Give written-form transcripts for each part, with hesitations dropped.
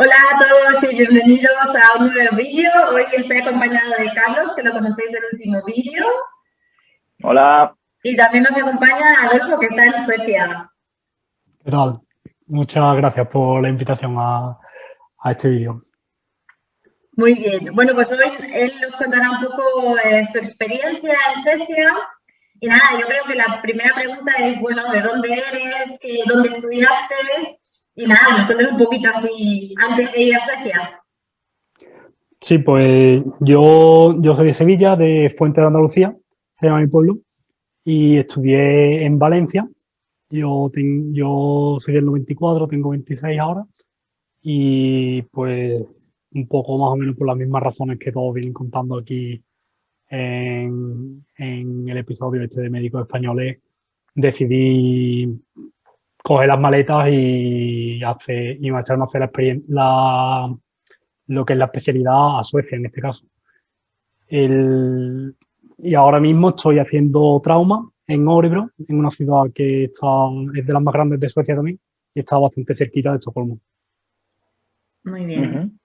Hola a todos y bienvenidos a un nuevo vídeo. Hoy estoy acompañada de Carlos, que lo conocéis del último vídeo. Hola. Y también nos acompaña Adolfo, que está en Suecia. ¿Qué tal? Muchas gracias por la invitación a este vídeo. Muy bien. Bueno, pues hoy él nos contará un poco su experiencia en Suecia. Y nada, yo creo que la primera pregunta es, bueno, ¿de dónde eres? ¿Dónde estudiaste? Y nada, nos cuentes un poquito así antes de ir a Suecia. Sí, pues yo soy de Sevilla, de Fuente de Andalucía, se llama mi pueblo, y estudié en Valencia. Yo soy del 94, tengo 26 ahora, y pues un poco más o menos por las mismas razones que todos vienen contando aquí en el episodio este de Médicos Españoles, decidí coger las maletas y marcharme a hacer lo que es la especialidad a Suecia en este caso. Y ahora mismo estoy haciendo trauma en Örebro, en una ciudad que es de las más grandes de Suecia también, y está bastante cerquita de Estocolmo. Muy bien.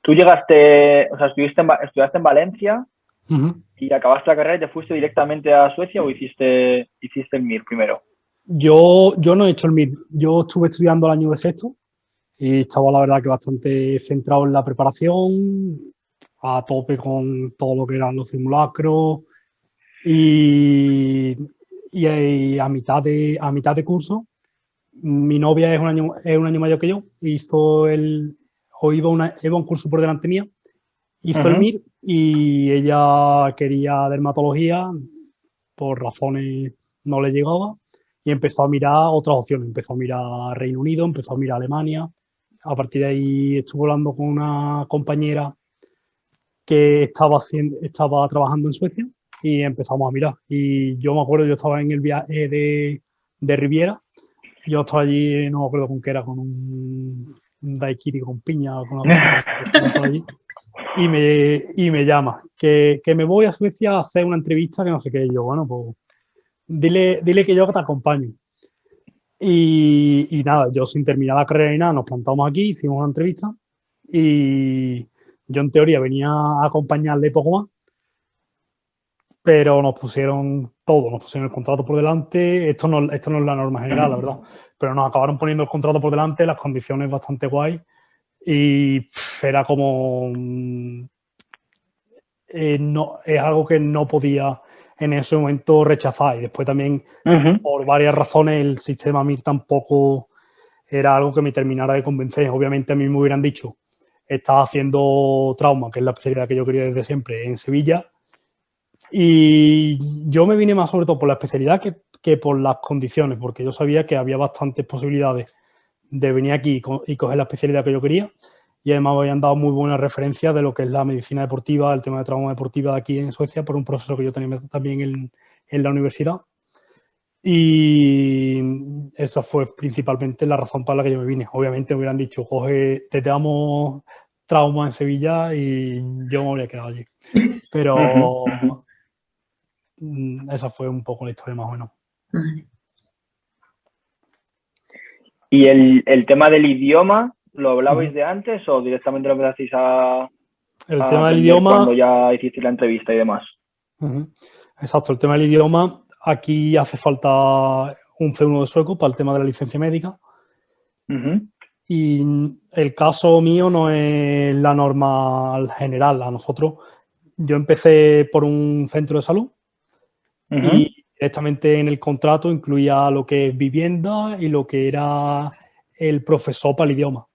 Tú llegaste, o sea, estudiaste en Valencia y acabaste la carrera y te fuiste directamente a Suecia, o hiciste el MIR primero. Yo no he hecho el MIR. Yo estuve estudiando el año de sexto y estaba la verdad que bastante centrado en la preparación, a tope con todo lo que eran los simulacros y a mitad de curso, mi novia es un año mayor que yo, iba a un curso por delante mía, hizo el MIR y ella quería dermatología, por razones no le llegaba y empezó a mirar otras opciones, empezó a mirar Reino Unido, empezó a mirar Alemania. A partir de ahí estuve hablando con una compañera que estaba trabajando en Suecia y empezamos a mirar. Y yo me acuerdo, yo estaba en el viaje de Riviera, yo estaba allí, no me acuerdo con qué era, con un daiquiri con piña, con una cosa por allí, y me llama, que me voy a Suecia a hacer una entrevista, que no sé qué. Y yo, bueno, pues dile que yo te acompaño. Y nada, yo sin terminar la carrera y nada, nos plantamos aquí, hicimos una entrevista y yo en teoría venía a acompañarle poco más, pero nos pusieron el contrato por delante. Esto no es la norma general, la verdad, pero nos acabaron poniendo el contrato por delante, las condiciones bastante guay y era como no, es algo que no podía en ese momento rechazar. Y después también, por varias razones, el sistema MIR tampoco era algo que me terminara de convencer. Obviamente a mí me hubieran dicho, estás haciendo trauma, que es la especialidad que yo quería desde siempre, en Sevilla. Y yo me vine más sobre todo por la especialidad que por las condiciones, porque yo sabía que había bastantes posibilidades de venir aquí y coger la especialidad que yo quería. Y además me habían dado muy buenas referencias de lo que es la medicina deportiva, el tema de trauma deportiva de aquí en Suecia, por un profesor que yo tenía también en la universidad. Y esa fue principalmente la razón para la que yo me vine. Obviamente me hubieran dicho, te damos trauma en Sevilla, y yo me habría quedado allí. Pero esa fue un poco la historia más o menos. ¿Y el tema del idioma, lo hablabais de antes o directamente lo empezasteis a el tema del idioma cuando idioma, ya hiciste la entrevista y demás? Exacto, el tema del idioma, aquí hace falta un C1 de sueco para el tema de la licencia médica. Y el caso mío no es la norma general. Yo empecé por un centro de salud y directamente en el contrato incluía lo que es vivienda y lo que era el profesor para el idioma.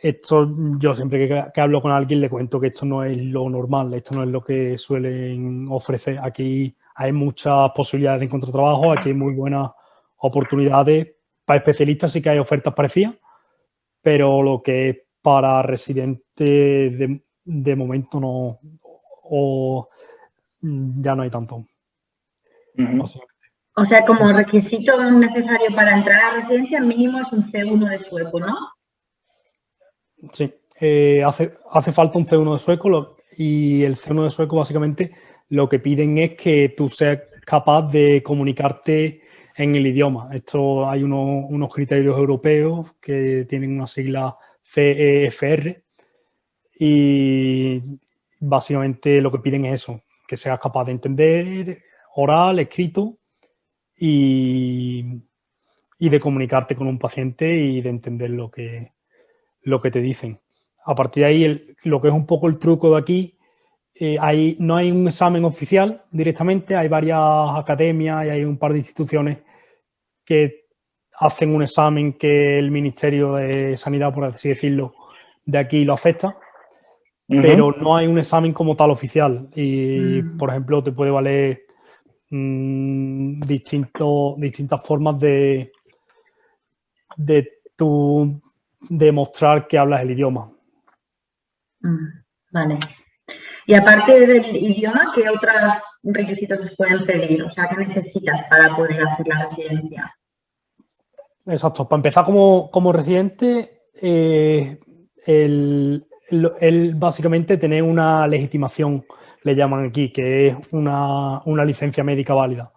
Esto, yo siempre que hablo con alguien le cuento que esto no es lo normal, esto no es lo que suelen ofrecer. Aquí hay muchas posibilidades de encontrar trabajo, aquí hay muy buenas oportunidades. Para especialistas sí que hay ofertas parecidas, pero lo que es para residentes de momento no, o ya no hay tanto. O sea, como requisito necesario para entrar a la residencia, mínimo es un C1 de sueco, ¿no? Sí, hace falta un C1 de sueco, y el C1 de sueco básicamente lo que piden es que tú seas capaz de comunicarte en el idioma. Esto hay unos criterios europeos que tienen una sigla CEFR y básicamente lo que piden es eso, que seas capaz de entender oral, escrito y de comunicarte con un paciente y de entender lo que te dicen. A partir de ahí, lo que es un poco el truco de aquí, no hay un examen oficial directamente, hay varias academias y hay un par de instituciones que hacen un examen que el Ministerio de Sanidad, por así decirlo, de aquí lo acepta, pero no hay un examen como tal oficial. Y, por ejemplo, te puede valer distintas formas de tú demostrar que hablas el idioma. Vale. Y aparte del idioma, ¿qué otros requisitos os pueden pedir? O sea, ¿qué necesitas para poder hacer la residencia? Exacto. Para empezar como residente, él básicamente tener una legitimación, le llaman aquí, que es una licencia médica válida.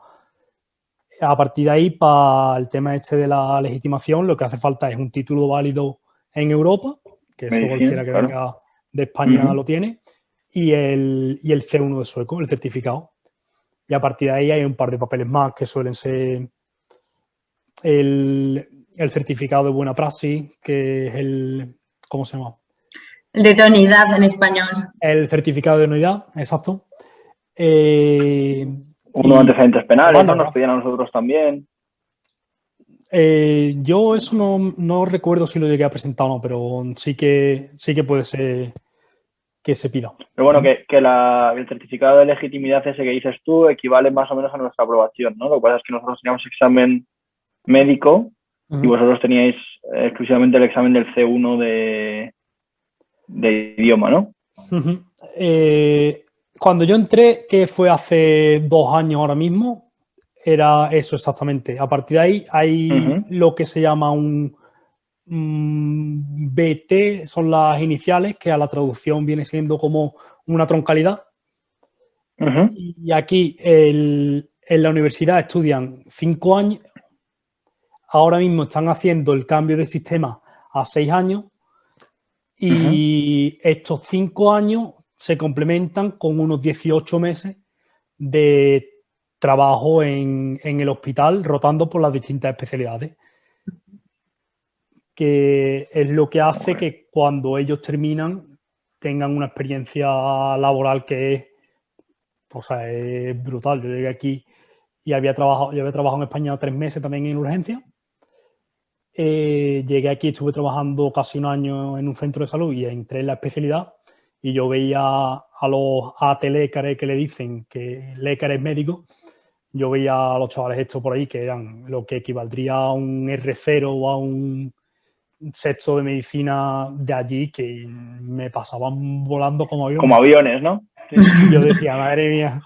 A partir de ahí, para el tema este de la legitimación, lo que hace falta es un título válido en Europa, que eso cualquiera que venga de España lo tiene, y el C1 de sueco, el certificado. Y a partir de ahí hay un par de papeles más que suelen ser el certificado de buena praxis, que es ¿cómo se llama? El de idoneidad en español. El certificado de idoneidad, exacto. Unos antecedentes penales, ¿no? Nos pedían a nosotros también. Yo eso no recuerdo si lo llegué a presentar o no, pero sí que puede ser que se pida. Pero bueno, que el certificado de legitimidad ese que dices tú equivale más o menos a nuestra aprobación, ¿no? Lo que pasa es que nosotros teníamos examen médico y vosotros teníais exclusivamente el examen del C1 de idioma, ¿no? Cuando yo entré, que fue hace 2 años ahora mismo, era eso exactamente. A partir de ahí hay lo que se llama un BT, son las iniciales, que a la traducción viene siendo como una troncalidad. Y aquí en la universidad estudian 5 años. Ahora mismo están haciendo el cambio de sistema a 6 años. Y estos 5 años se complementan con unos 18 meses de trabajo en el hospital, rotando por las distintas especialidades, que es lo que hace que cuando ellos terminan tengan una experiencia laboral que es brutal. Yo llegué aquí y yo había trabajado en España 3 meses también en urgencia. Llegué aquí, estuve trabajando casi 1 año en un centro de salud y entré en la especialidad y yo veía a los AT-lécares que le dicen que lécares médicos, yo veía a los chavales estos por ahí que eran lo que equivaldría a un R0 o a un sexto de medicina de allí, que me pasaban volando como aviones. Como aviones, ¿no? Sí. Yo decía, madre mía.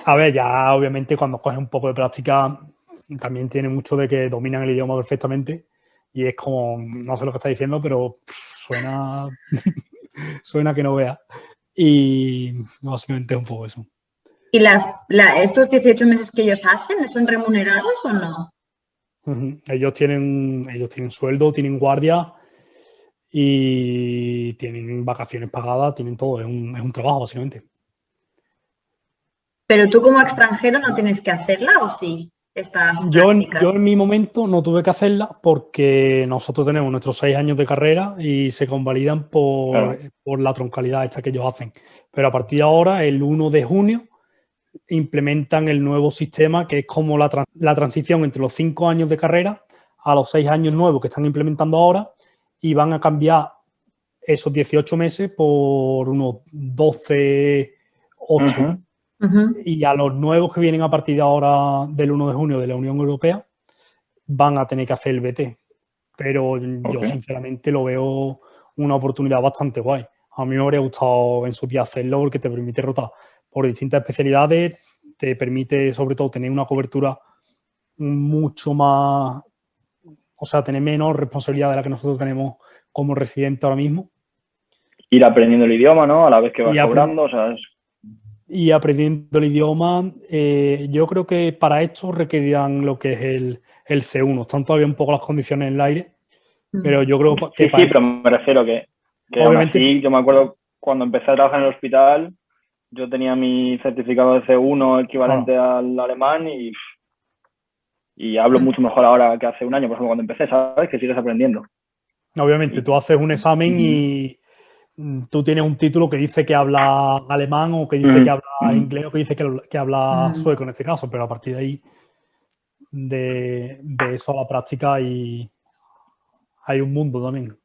A ver, ya obviamente cuando coges un poco de práctica también tiene mucho de que dominan el idioma perfectamente y es como, no sé lo que está diciendo, pero suena que no vea. Y básicamente es un poco eso. ¿Y estos 18 meses que ellos hacen, son remunerados o no? Ellos tienen sueldo, tienen guardia y tienen vacaciones pagadas, tienen todo. Es un trabajo, básicamente. ¿Pero tú como extranjero no tienes que hacerla o sí? Yo en mi momento no tuve que hacerla porque nosotros tenemos nuestros 6 años de carrera y se convalidan por la troncalidad esta que ellos hacen. Pero a partir de ahora, el 1 de junio, implementan el nuevo sistema que es como la transición entre los 5 años de carrera a los 6 años nuevos que están implementando ahora y van a cambiar esos 18 meses por unos 12, 8. Y a los nuevos que vienen a partir de ahora del 1 de junio de la Unión Europea van a tener que hacer el BT. Pero yo sinceramente lo veo una oportunidad bastante guay. A mí me habría gustado en su día hacerlo porque te permite rotar por distintas especialidades, te permite sobre todo tener una cobertura mucho más, o sea, tener menos responsabilidad de la que nosotros tenemos como residentes ahora mismo. Ir aprendiendo el idioma, ¿no? A la vez que vas cobrando, o sea, y aprendiendo el idioma. Yo creo que para esto requerirán lo que es el C1. Están todavía un poco las condiciones en el aire, pero yo creo que sí, pero me refiero que obviamente, aún así, yo me acuerdo cuando empecé a trabajar en el hospital, yo tenía mi certificado de C1 equivalente al alemán y hablo mucho mejor ahora que hace un año, por ejemplo, cuando empecé, ¿sabes? Que sigues aprendiendo. obviamente, tú haces un examen y tú tienes un título que dice que habla alemán o que dice que habla inglés o que dice que habla sueco en este caso, pero a partir de ahí, de eso a la práctica, hay un mundo también.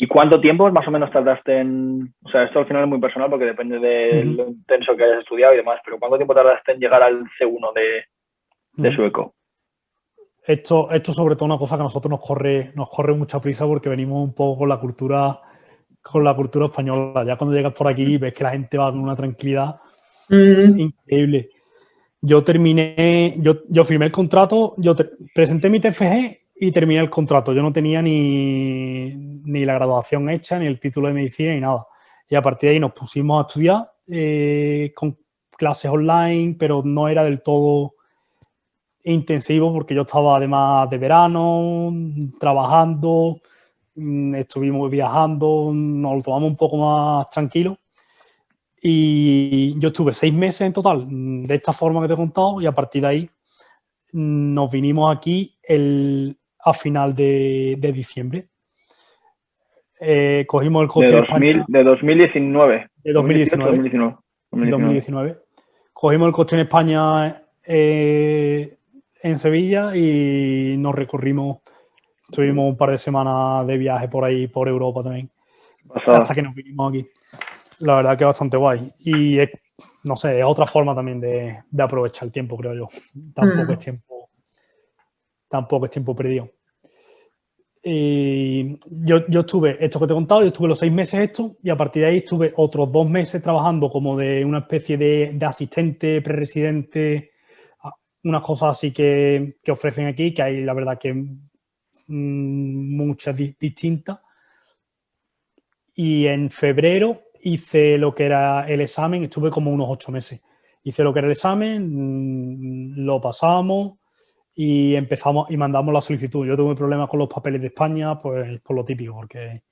¿Y cuánto tiempo más o menos tardaste en...? O sea, esto al final es muy personal porque depende de lo intenso que hayas estudiado y demás, pero ¿cuánto tiempo tardaste en llegar al C1 de sueco? Esto sobre todo una cosa que a nosotros nos corre mucha prisa porque venimos un poco con la cultura española. Ya cuando llegas por aquí ves que la gente va con una tranquilidad increíble. Yo firmé el contrato, presenté mi TFG y terminé el contrato. Yo no tenía ni la graduación hecha, ni el título de medicina, ni nada. Y a partir de ahí nos pusimos a estudiar con clases online, pero no era del todo intensivo porque yo estaba además de verano, trabajando, estuvimos viajando, nos lo tomamos un poco más tranquilo. Y yo estuve 6 meses en total de esta forma que te he contado y a partir de ahí nos vinimos aquí a final de diciembre. Cogimos el coche en España. De 2019. De 2019. 2019. Cogimos el coche en España en Sevilla y nos recorrimos. Estuvimos un par de semanas de viaje por ahí, por Europa también. Hasta que nos vinimos aquí. La verdad que es bastante guay. Y no sé, es otra forma también de aprovechar el tiempo, creo yo. Tampoco es tiempo perdido. Y yo estuve, esto que te he contado, yo estuve los 6 meses esto y a partir de ahí estuve otros 2 meses trabajando como de una especie de asistente, preresidente, unas cosas así que ofrecen aquí, que hay la verdad que muchas distintas. Y en febrero hice lo que era el examen, estuve como unos 8 meses. Hice lo que era el examen, lo pasamos y empezamos y mandamos la solicitud. Yo tuve problemas con los papeles de España, pues por lo típico, porque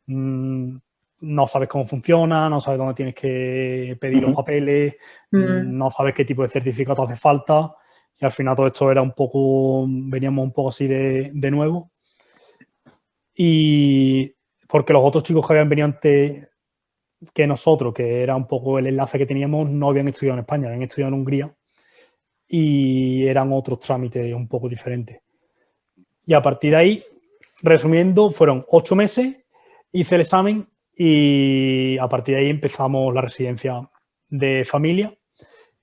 no sabes cómo funciona, no sabes dónde tienes que pedir los papeles, no sabes qué tipo de certificado hace falta. Y al final todo esto era veníamos un poco así de nuevo. Y porque los otros chicos que habían venido antes que nosotros, que era un poco el enlace que teníamos, no habían estudiado en España, habían estudiado en Hungría y eran otros trámites un poco diferentes. Y a partir de ahí, resumiendo, fueron 8 meses, hice el examen y a partir de ahí empezamos la residencia de familia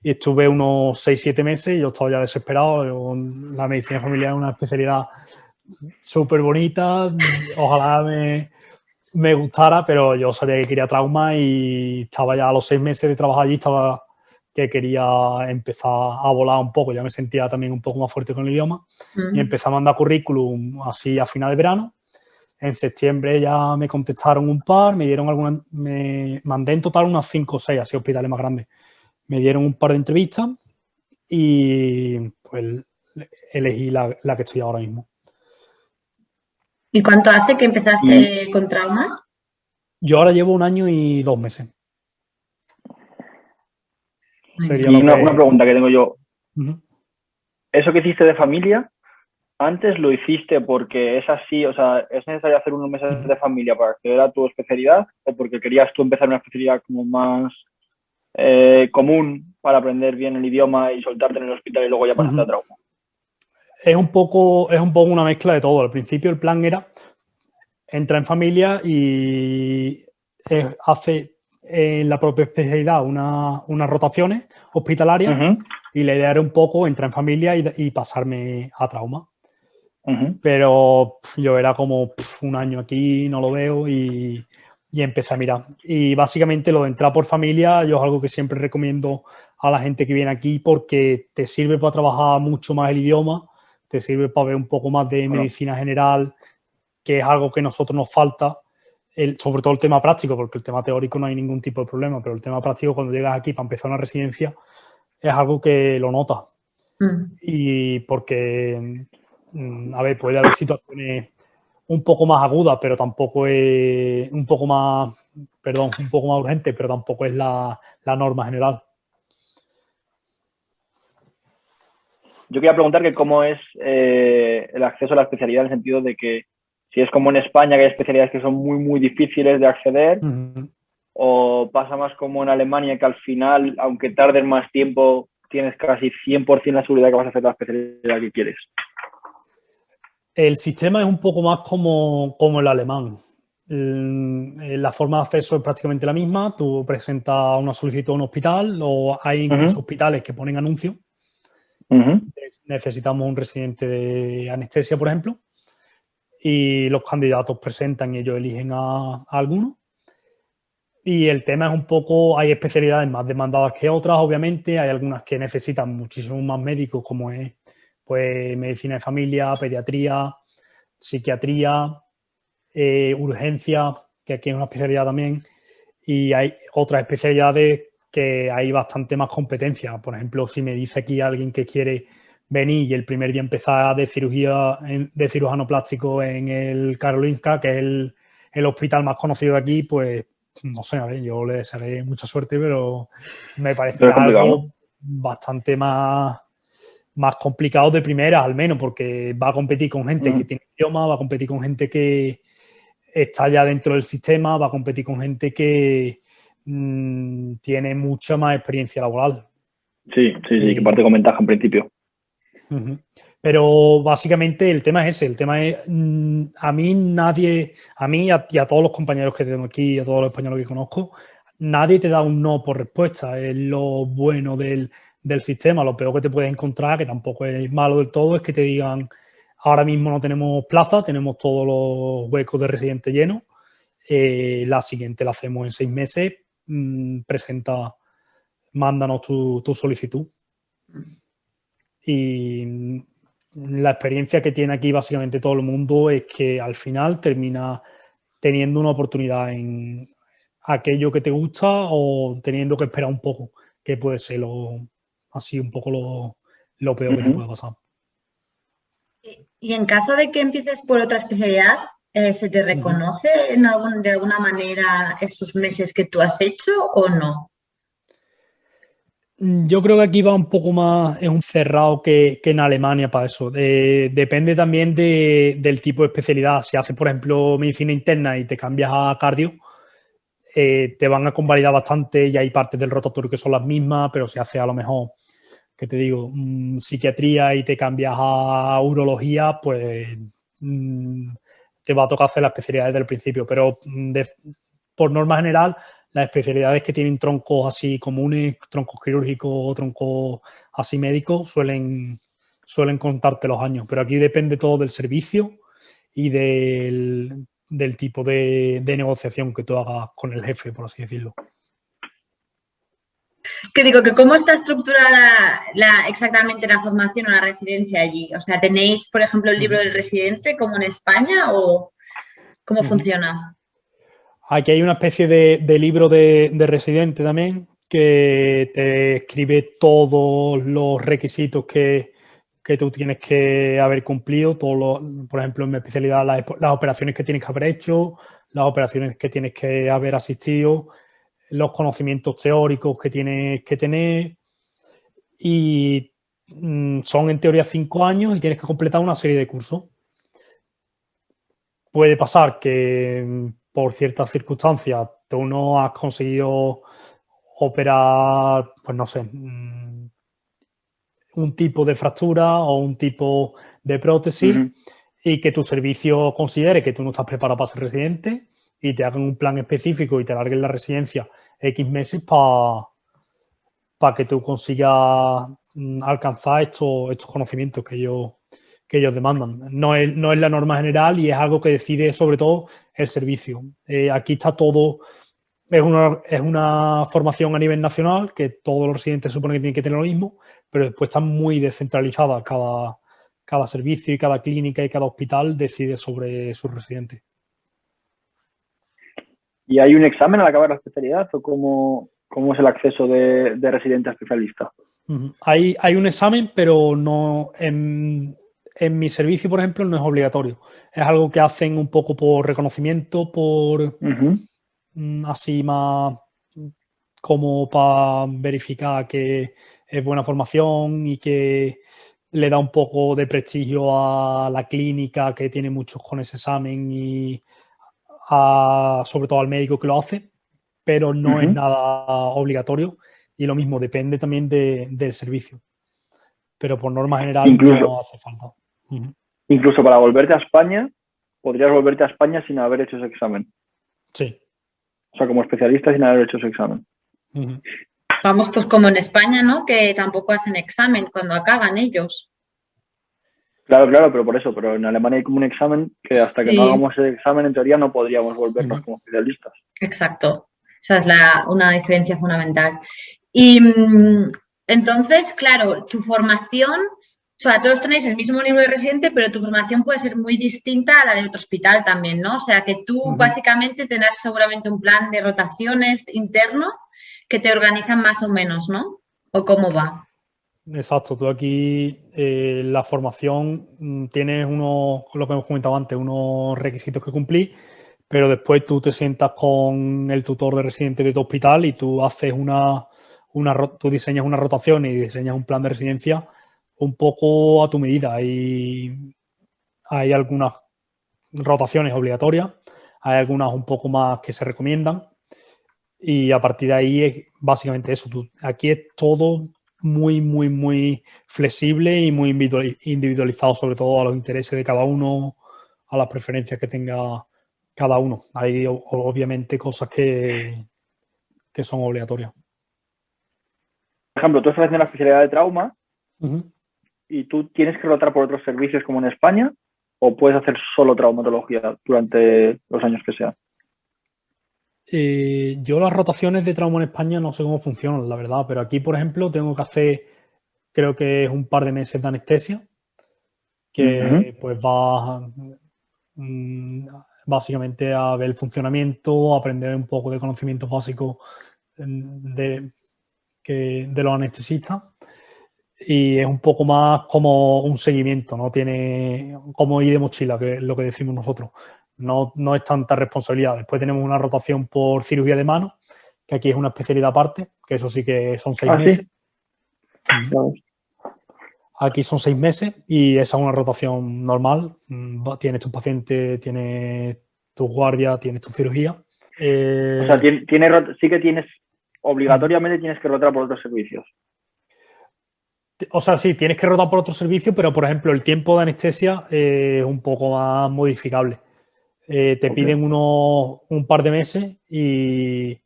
y estuve unos 6-7 meses y yo estaba ya desesperado. La medicina familiar es una especialidad súper bonita, ojalá me gustara, pero yo sabía que quería trauma y estaba ya a los 6 meses de trabajar allí, estaba que quería empezar a volar un poco, ya me sentía también un poco más fuerte con el idioma y empecé a mandar currículum así a final de verano. En septiembre ya me contestaron un par, me mandé en total unas 5 o 6, así hospitales más grandes. Me dieron un par de entrevistas y pues elegí la que estoy ahora mismo. ¿Y cuánto hace que empezaste con trauma? Yo ahora llevo 1 año y 2 meses. Sería una pregunta que tengo yo. ¿Eso que hiciste de familia, antes lo hiciste porque es así, o sea, es necesario hacer unos meses de familia para acceder a tu especialidad o porque querías tú empezar una especialidad como más común para aprender bien el idioma y soltarte en el hospital y luego ya pasarte a trauma? Es un poco una mezcla de todo. Al principio el plan era entrar en familia y hace en la propia especialidad unas rotaciones hospitalarias y la idea era un poco entrar en familia y pasarme a trauma. Pero yo era como 1 año aquí, no lo veo y empecé a mirar. Y básicamente lo de entrar por familia yo es algo que siempre recomiendo a la gente que viene aquí porque te sirve para trabajar mucho más el idioma, te sirve para ver un poco más de medicina general, que es algo que a nosotros nos falta. sobre todo el tema práctico, porque el tema teórico no hay ningún tipo de problema, pero el tema práctico cuando llegas aquí para empezar una residencia es algo que lo notas. Y porque, a ver, puede haber situaciones un poco más agudas, pero tampoco es un poco más urgente, pero tampoco es la norma general. Yo quería preguntar que cómo es el acceso a la especialidad, en el sentido de que si es como en España, que hay especialidades que son muy, muy difíciles de acceder, o pasa más como en Alemania, que al final, aunque tardes más tiempo, tienes casi 100% la seguridad que vas a hacer la especialidad que quieres. El sistema es un poco más como el alemán. La forma de acceso es prácticamente la misma. Tú presentas una solicitud a un hospital, o hay incluso hospitales que ponen anuncios. Necesitamos un residente de anestesia, por ejemplo, y los candidatos presentan y ellos eligen a alguno. Y el tema es un poco, hay especialidades más demandadas que otras, obviamente. Hay algunas que necesitan muchísimo más médicos, como es pues medicina de familia, pediatría, psiquiatría, urgencia, que aquí es una especialidad también. Y hay otras especialidades que hay bastante más competencia. Por ejemplo, si me dice aquí alguien que quiere venir y el primer día empezar de cirujano plástico en el Karolinska, que es el hospital más conocido de aquí, pues no sé, a ver, yo le desearé mucha suerte, pero me parece algo bastante más complicado de primera, al menos, porque va a competir con gente que tiene idioma, va a competir con gente que está ya dentro del sistema, va a competir con gente que tiene mucha más experiencia laboral. Sí, que parte con ventaja en principio. Pero básicamente el tema es ese, el tema es a mí y a todos los compañeros que tengo aquí, a todos los españoles que conozco, nadie te da un no por respuesta. Es lo bueno del sistema. Lo peor que te puedes encontrar, que tampoco es malo del todo, es que te digan: ahora mismo no tenemos plaza, tenemos todos los huecos de residente llenos, la siguiente la hacemos en 6 meses, mándanos tu solicitud. Y la experiencia que tiene aquí básicamente todo el mundo es que al final termina teniendo una oportunidad en aquello que te gusta, o teniendo que esperar un poco, que puede ser así un poco lo peor que te puede pasar. Y en caso de que empieces por otra especialidad, ¿se te reconoce de alguna manera esos meses que tú has hecho o no? Yo creo que aquí va un poco más, es un cerrado que en Alemania para eso. Depende también del tipo de especialidad. Si haces, por ejemplo, medicina interna y te cambias a cardio, te van a convalidar bastante, y hay partes del rotatorio que son las mismas, pero si haces a lo mejor, ¿qué te digo?, psiquiatría y te cambias a urología, pues te va a tocar hacer la especialidad desde el principio. Pero por norma general, las especialidades que tienen troncos así comunes, troncos quirúrgicos o troncos así médicos, suelen contarte los años. Pero aquí depende todo del servicio y del tipo de negociación que tú hagas con el jefe, por así decirlo. Que digo, que ¿cómo está estructurada exactamente la formación o la residencia allí? O sea, ¿tenéis, por ejemplo, el libro del residente como en España, o cómo funciona? Aquí hay una especie de libro de residente también, que te escribe todos los requisitos que tú tienes que haber cumplido. Por ejemplo, en mi especialidad, las operaciones que tienes que haber hecho, las operaciones que tienes que haber asistido, los conocimientos teóricos que tienes que tener. Y son en teoría 5 años y tienes que completar una serie de cursos. Puede pasar que por ciertas circunstancias tú no has conseguido operar, pues no sé, un tipo de fractura o un tipo de prótesis, y que tu servicio considere que tú no estás preparado para ser residente y te hagan un plan específico y te alarguen la residencia X meses para que tú consigas alcanzar estos conocimientos que ellos demandan. No es la norma general, y es algo que decide sobre todo el servicio. Aquí está todo, es una formación a nivel nacional, que todos los residentes suponen que tienen que tener lo mismo, pero después está muy descentralizada. Cada servicio y cada clínica y cada hospital decide sobre sus residentes. ¿Y hay un examen al acabar la especialidad o cómo es el acceso de residente a especialista? Hay un examen, pero no en mi servicio, por ejemplo, no es obligatorio. Es algo que hacen un poco por reconocimiento, por así más como para verificar que es buena formación y que le da un poco de prestigio a la clínica, que tiene muchos con ese examen, y sobre todo al médico que lo hace, pero no es nada obligatorio, y lo mismo, depende también del servicio. Pero por norma general no hace falta. Incluso para volverte a España, podrías volverte a España sin haber hecho ese examen. Sí. O sea, como especialista sin haber hecho ese examen. Vamos, pues como en España, ¿no? Que tampoco hacen examen cuando acaban ellos. Claro, pero por eso, pero en Alemania hay como un examen que hasta que no hagamos ese examen, en teoría, no podríamos volvernos como especialistas. Exacto. Esa es una diferencia fundamental. Y entonces, claro, tu formación, o sea, todos tenéis el mismo nivel de residente, pero tu formación puede ser muy distinta a la de otro hospital también, ¿no? O sea, que tú básicamente tendrás seguramente un plan de rotaciones interno que te organizan más o menos, ¿no? ¿O cómo va? Exacto, tú aquí la formación tienes lo que hemos comentado antes, unos requisitos que cumplir, pero después tú te sientas con el tutor de residente de tu hospital y tú haces tú diseñas una rotación y diseñas un plan de residencia un poco a tu medida. Hay algunas rotaciones obligatorias, hay algunas un poco más que se recomiendan, y a partir de ahí es básicamente eso. Aquí es todo muy, muy, muy flexible y muy individualizado, sobre todo a los intereses de cada uno, a las preferencias que tenga cada uno. Hay obviamente cosas que son obligatorias. Por ejemplo, tú estás haciendo la especialidad de trauma y tú tienes que rotar por otros servicios como en España, o puedes hacer solo traumatología durante los años que sean. Yo las rotaciones de trauma en España no sé cómo funcionan, la verdad, pero aquí, por ejemplo, tengo que hacer, creo que es un par de meses de anestesia, que pues va básicamente a ver el funcionamiento, aprender un poco de conocimientos básicos de los anestesistas, y es un poco más como un seguimiento, no tiene como ir de mochila, que es lo que decimos nosotros. No es tanta responsabilidad. Después tenemos una rotación por cirugía de mano, que aquí es una especialidad aparte, que eso sí que son 6 meses. ¿Sí? Aquí son 6 meses y esa es una rotación normal. Tienes tu paciente, tienes tu guardia, tienes tu cirugía. O sea, sí que tienes, obligatoriamente tienes que rotar por otros servicios. O sea, sí, tienes que rotar por otro servicio, pero por ejemplo, el tiempo de anestesia es un poco más modificable. Te piden un par de meses y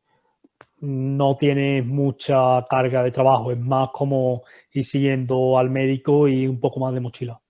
no tienes mucha carga de trabajo. Es más como ir siguiendo al médico y un poco más de mochila.